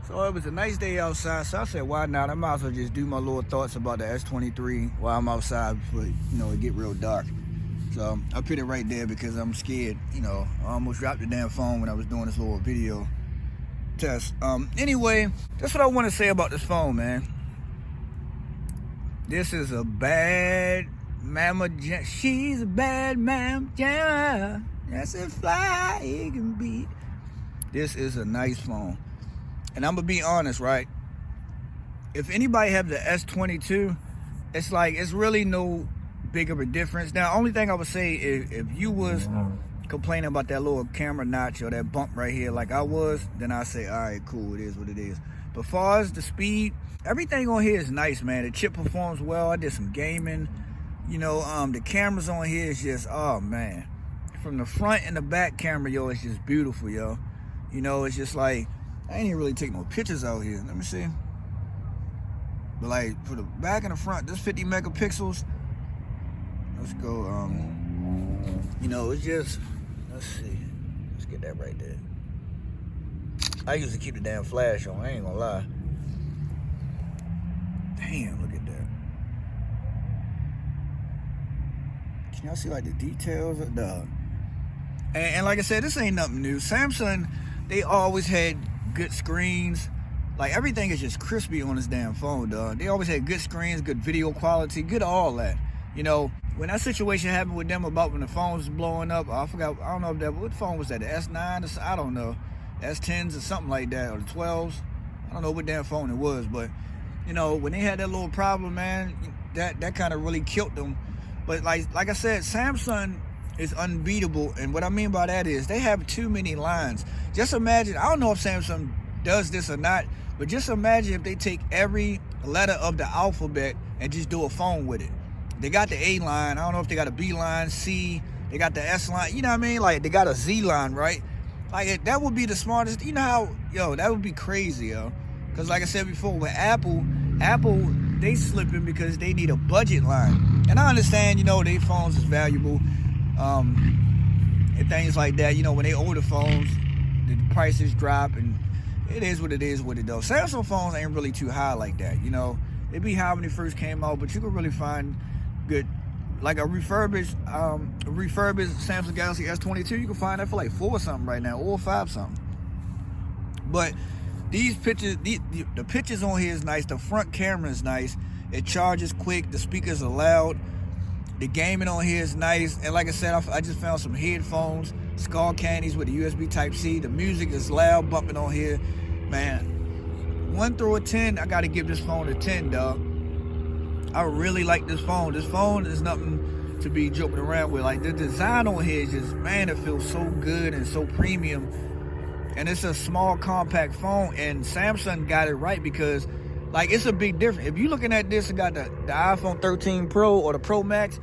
So it was a nice day outside, so I said, why not? I might as well just do my little thoughts about the S23 while I'm outside before, it get real dark. So I put it right there because I'm scared. I almost dropped the damn phone when I was doing this little video test. Anyway, that's what I want to say about this phone, man. This is a bad mama. She's a bad mama. Yeah, that's a fly it can beat. This is a nice phone. And I'm gonna be honest, right? If anybody have the S22, it's really no big of a difference. Now, only thing I would say is if you was complaining about that little camera notch or that bump right here like I was, then I say, all right, cool, it is what it is. But as far as the speed, everything on here is nice, man. The chip performs well. I did some gaming. The cameras on here is just, oh man. From the front and the back camera, yo, it's just beautiful, yo. It's just like, I ain't even really take no pictures out here. Let me see. But like for the back and the front, this 50 megapixels. Let's go. It's just, let's see. Let's get that right there. I used to keep the damn flash on. I ain't gonna lie. Damn, look at that. Can y'all see like the details of the? And like I said, this ain't nothing new. Samsung, they always had good screens. Like everything is just crispy on this damn phone, dog. They always had good screens, good video quality, good all that. When that situation happened with them about when the phone was blowing up, I forgot, I don't know if that, what phone was that, the S9 or I don't know, S10s or something like that, or the 12s. I don't know what damn phone it was, but when they had that little problem, man, that kind of really killed them. But like I said, Samsung is unbeatable, and what I mean by that is they have too many lines. Just imagine, I don't know if Samsung does this or not, but just imagine if they take every letter of the alphabet and just do a phone with it. They got the A line, I don't know if they got a B line, C, they got the S line, you know what I mean? Like they got a Z line, right? Like that would be the smartest, that would be crazy, yo. Because like I said before, with Apple, they slipping because they need a budget line. And I understand, their phones is valuable. And things like that, when they order phones, the prices drop, and it is what it is with it though. Samsung phones ain't really too high like that, It'd be high when they first came out, but you could really find good, like a refurbished Samsung Galaxy S22, you can find that for like $4 something right now, or $5 something. But these pictures, the pictures on here is nice. The front camera is nice. It charges quick. The speakers are loud. The gaming on here is nice. And like I said, I just found some headphones, skull candies with the USB Type-C. The music is loud, bumping on here. Man, 1 through a 10, I got to give this phone a 10, dog. I really like this phone. This phone is nothing to be joking around with. Like the design on here is just, man, it feels so good and so premium. And it's a small, compact phone, and Samsung got it right because, like, it's a big difference. If you're looking at this and got the iPhone 13 Pro or the Pro Max,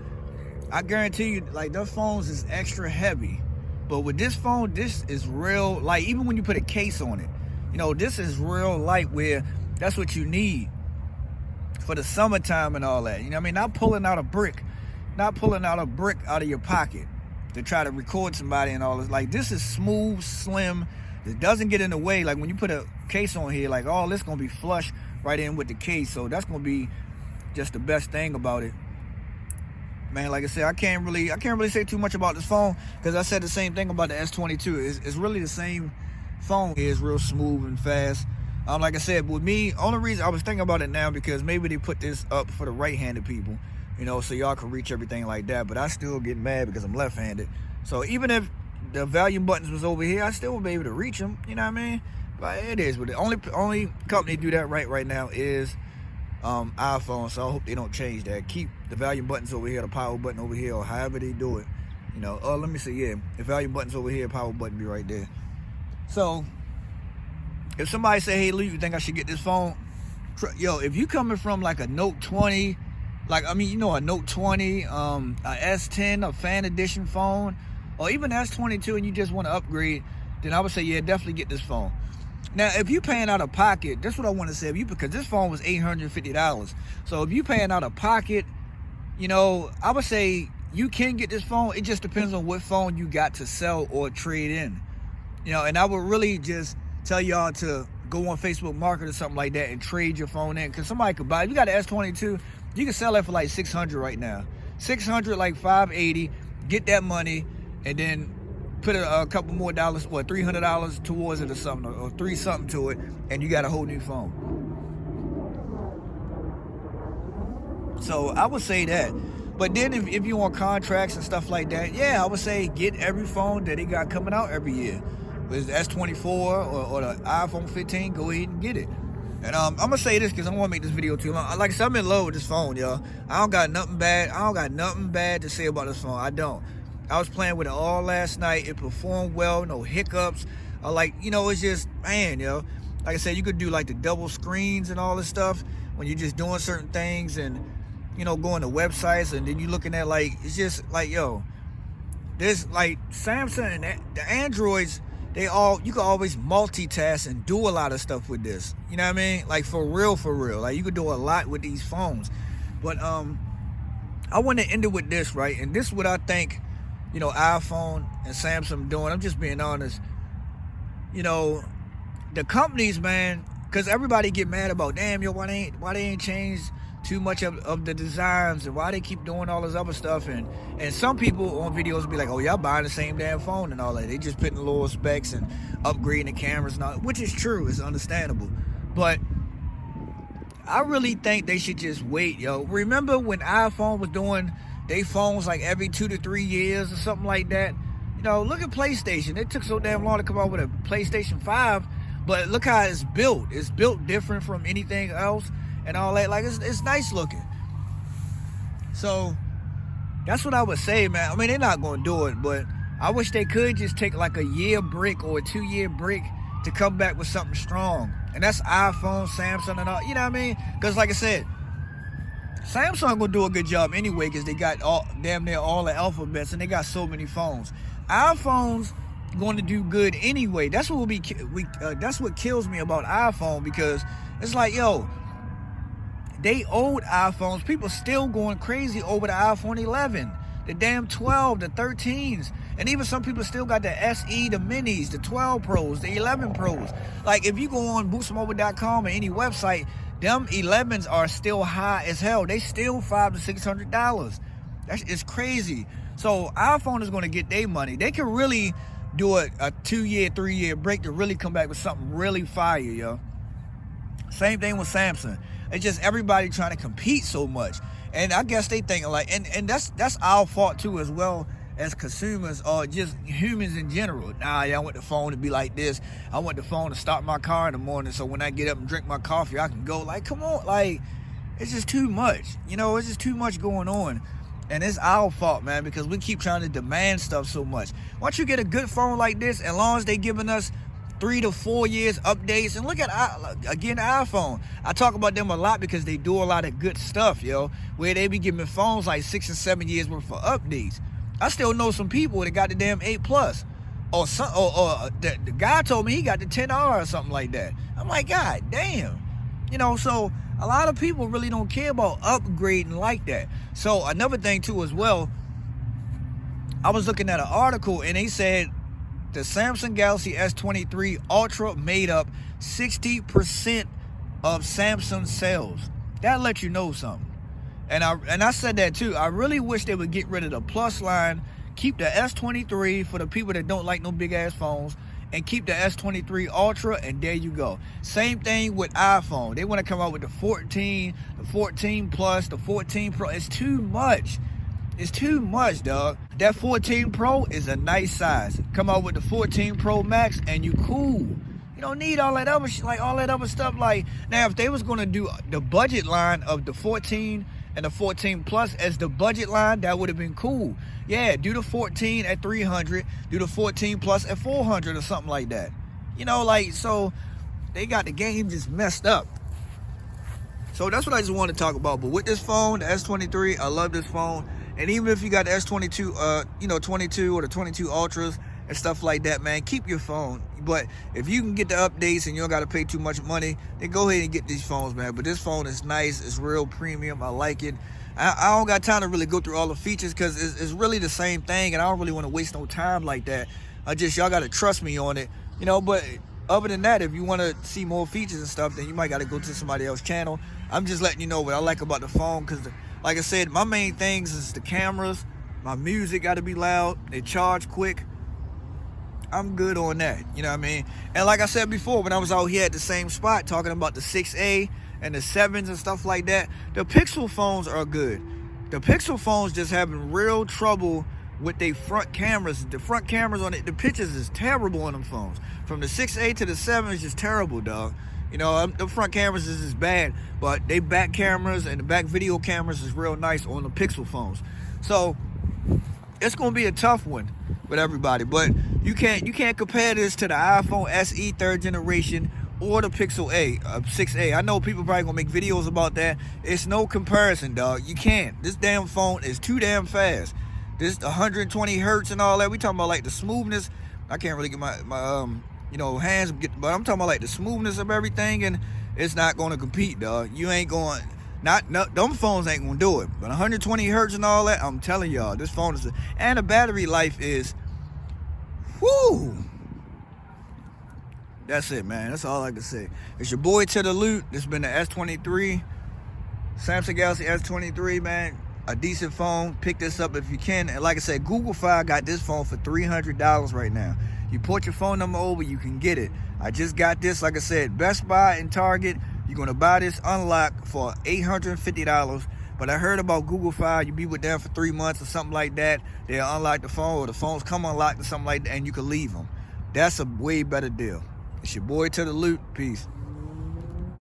I guarantee you, like, those phones is extra heavy. But with this phone, this is real, like, even when you put a case on it, this is real light where that's what you need for the summertime and all that. You know what I mean? Not pulling out a brick out of your pocket to try to record somebody and all this. Like, this is smooth, slim. It doesn't get in the way. Like when you put a case on here, like all this gonna be flush right in with the case. So that's gonna be just the best thing about it. Man, like I said, I can't really say too much about this phone because I said the same thing about the S22. It's really the same phone. It's real smooth and fast. Like I said, with me, only reason I was thinking about it now because maybe they put this up for the right-handed people, so y'all can reach everything like that. But I still get mad because I'm left-handed. So even if the volume buttons was over here, I still would be able to reach them, you know what I mean? But it is what it. Only company do that right now is iPhone, so I hope they don't change that. Keep the volume buttons over here, the power button over here, or however they do it. Let me see, yeah, the volume button's over here, power button be right there. So if somebody say, hey Lou, you think I should get this phone? Yo, if you coming from like a Note 20, a Note 20, a S10, a fan edition phone, or even S22, and you just want to upgrade, then I would say, yeah, definitely get this phone. Now, if you're paying out of pocket, that's what I want to say. Because this phone was $850. So if you're paying out of pocket, I would say you can get this phone. It just depends on what phone you got to sell or trade in. And I would really just tell y'all to go on Facebook Market or something like that and trade your phone in, because somebody could buy it. If you got an S22, you can sell that for like $600 right now. $600, like $580, get that money, and then put a couple more dollars, or $300 towards it or something, or $3 something to it, and you got a whole new phone. So I would say that. But then if you want contracts and stuff like that, yeah, I would say get every phone that they got coming out every year. Whether it's S24 or the iPhone 15, go ahead and get it. And I'm gonna say this because I don't want to make this video too long. Like I said, I'm in love with this phone, y'all. I don't got nothing bad to say about this phone. I don't. I was playing with it all last night. It performed well, no hiccups. It's just, man, yo. Like I said, you could do like the double screens and all this stuff when you're just doing certain things, and going to websites, and then you looking at, like, it's just like, yo, there's like Samsung and the Androids, you can always multitask and do a lot of stuff with this. You know what I mean? Like, for real. Like, you could do a lot with these phones. But I want to end it with this, right? And this is what I think, iPhone and Samsung doing. I'm just being honest. The companies, man, because everybody get mad about, damn, yo, why they ain't changed too much of the designs, and why they keep doing all this other stuff, and some people on videos be like, oh, y'all buying the same damn phone and all that. They just putting little specs and upgrading the cameras and all, which is true, it's understandable. But I really think they should just wait, yo. Remember when iPhone was doing they phones like every 2 to 3 years or something like that? Look at PlayStation. It took so damn long to come out with a PlayStation 5, but look how it's built. It's built different from anything else and all that. Like, it's nice looking. So that's what I would say, man. I mean, they're not going to do it, but I wish they could just take like a year break or a 2-year break to come back with something strong. And that's iPhone, Samsung, and all. You know what I mean? Because like I said, Samsung gonna do a good job anyway, because they got damn near all the alphabets, and they got so many phones. iPhone's going to do good anyway. That's what that's what kills me about iPhone, because it's like, yo, they old iPhones, people still going crazy over the iPhone 11, the damn 12, the 13s, and even some people still got the SE, the minis, the 12 Pros, the 11 Pros. Like, if you go on boostmobile.com or any website, them 11s are still high as hell. They still $500 to $600. It's crazy. So iPhone is going to get their money. They can really do a 2-year, 3-year break to really come back with something really fire, yo. Same thing with Samsung. It's just everybody trying to compete so much, and I guess they think like, and that's our fault too, as well as consumers or just humans in general. I want the phone to be like this. I want the phone to start my car in the morning, so when I get up and drink my coffee, I can go. Like, come on, like, it's just too much. It's just too much going on. And it's our fault, man, because we keep trying to demand stuff so much. Once you get a good phone like this, as long as they giving us 3 to 4 years updates, and look at, again, iPhone. I talk about them a lot because they do a lot of good stuff, yo, where they be giving phones like 6 and 7 years worth of updates. I still know some people that got the damn 8 Plus, or the guy told me he got the 10R or something like that. I'm like, God damn. So a lot of people really don't care about upgrading like that. So another thing too as well, I was looking at an article and they said the Samsung Galaxy S23 Ultra made up 60% of Samsung sales. That lets you know something. And I said that too. I really wish they would get rid of the Plus line, keep the S23 for the people that don't like no big ass phones, and keep the S23 Ultra, and there you go. Same thing with iPhone. They want to come out with the 14, the 14 Plus, the 14 Pro. It's too much. It's too much, dog. That 14 Pro is a nice size. Come out with the 14 Pro Max and you cool. You don't need all that other shit, like all that other stuff. Like, now if they was gonna do the budget line of the 14 and the 14 Plus as the budget line, that would have been cool. Yeah, do the 14 at 300, do the 14 Plus at 400 or something like that. So they got the game just messed up. So that's what I just wanted to talk about. But with this phone, the S23, I love this phone. And even if you got the S22, 22 or the 22 Ultras and stuff like that, man, keep your phone. But if you can get the updates and you don't got to pay too much money, then go ahead and get these phones, man. But this phone is nice. It's real premium. I like it. I don't got time to really go through all the features because it's really the same thing, and I don't really want to waste no time like that. Y'all got to trust me on it, But Other than that, if you want to see more features and stuff, then you might got to go to somebody else's channel. I'm just letting you know what I like about the phone, because like I said, my main things is the cameras. My music got to be loud. They charge quick. I'm good on that, you know what I mean? And like I said before, when I was out here at the same spot talking about the 6A and the 7s and stuff like that, the Pixel phones are good. The Pixel phones just having real trouble with their front cameras. The front cameras on it, the pictures is terrible on them phones. From the 6A to the 7 is just terrible, dog. You know, the front cameras is just bad, but they back cameras and the back video cameras is real nice on the Pixel phones. So it's gonna be a tough one with everybody, but you can't compare this to the iPhone SE 3rd generation or the Pixel 6A. I know people probably gonna make videos about that. It's no comparison, dog. You can't. This damn phone is too damn fast. This 120 hertz and all that. We talking about like the smoothness. I can't really get my hands, but I'm talking about like the smoothness of everything, and it's not gonna compete, dog. You ain't going. Them phones ain't gonna do it. But 120 hertz and all that, I'm telling y'all, this phone is, and the battery life is, whoo. That's it, man. That's all I can say. It's your boy To The Loot. This has been the S23, Samsung Galaxy S23, man. A decent phone. Pick this up if you can. And like I said, Google Fi got this phone for $300 right now. You put your phone number over, you can get it. I just got this, like I said, Best Buy and Target. You're gonna buy this unlocked for $850. But I heard about Google Fi. You be with them for 3 months or something like that. They'll unlock the phone, or the phones come unlocked or something like that, and you can leave them. That's a way better deal. It's your boy To The Loot. Peace.